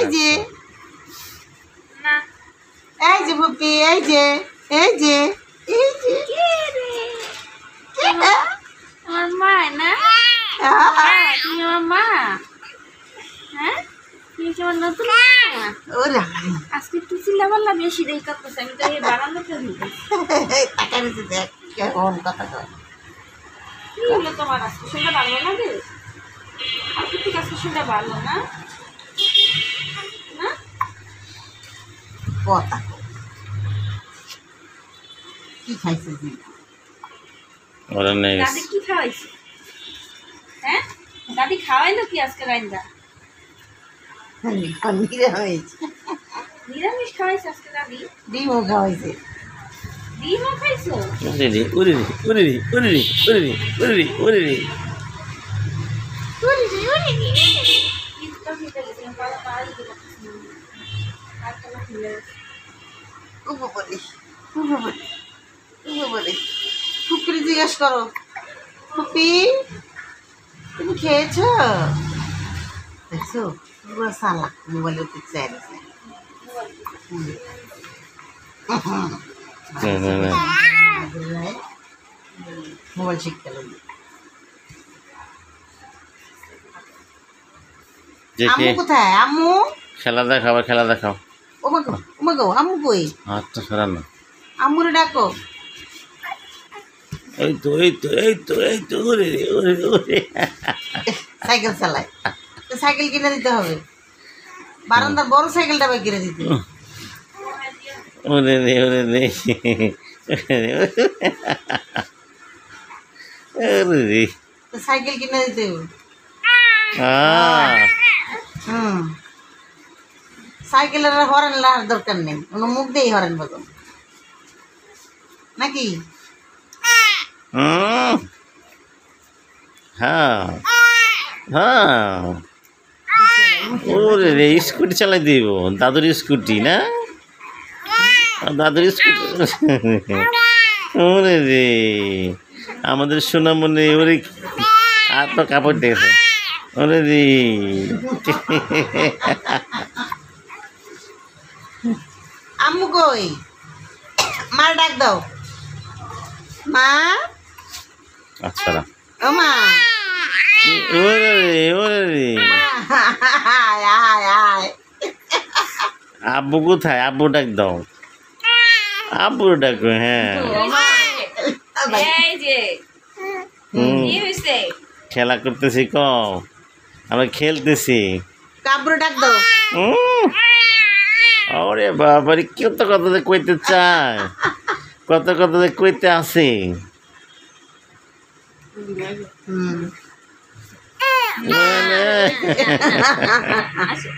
এই যে এই যে পুপি এই যে এই যে এই যে আমার মা না তুমি আমার মা হ্যাঁ তুমি আমার নতুন মা ওরা আজকে একটু চিল্লাপাল্লা বেশি দেই করতেছে আমি তো এই বারান্দাতে ঢুকে টাকা নিতে দেখ কেমন কথা কয় কি হলো তোমার আজকে শুনতে ভালো না রে আজকে ঠিক আজকে শুনতে ভালো না না কথা কি খাইছিস ওরা নেই দাদি কি খাওয়াইছে হ্যাঁ দাদি খাওয়াইলো কি আজকে রাইন্দা নিরামিষ নিরামিষ খাওয়াইছে আজকে দাদি ডিমও খাওয়াইছে ডিমও খাইছো উড়ি কিন্তু খেতে গেছে পালা পালাই দিল আটটা খুলে উপরে উপরে উপরে ফুপির জিজ্ঞেস করো ফুপি তুমি খেয়েছো দেখছো পুরো সালা মোবাইলের পিছনে আছে মোবাইল শিখতে লাগবে আম্মু কোথায় আম্মু খেলা দেখাও খেলা দেখাও ওমাগো আম্মু কই হাতটা সরানো আম্মুরে ডাকো উড়ে সাইকেল চালায় তো সাইকেল কিনে দিতে হবে বারান্দার বড় সাইকেলটা ভাই কিনে দিতে তো সাইকেল কিনে দিতে হবে সাইকেলের হরেন লাগার দরকার নেই কোনো মুখ দিয়েই হরেন বাজান নাকি ওরে রে স্কুটি চালাই দিব দাদুর স্কুটি না দাদুর স্কুটি ওরে রে আমাদের সোনামণি ওরে আর তো কাপড় দেখেছে ওরে রে আম্মু কই মার ডাক দাও মা আচ্ছা ও মা ওরে রে আয় আয় আয় আব্বু কোথায় আব্বু ডাক দাও আব্বু ডাকো হ্যাঁ এই যে কি হইছে খেলা করতেছি কও আমরা খেলতেছি কাবরু ডাক দাও ওরে বাবারে কত কথা যে কইতে চায় কত কথা যে কইতে আসে আসো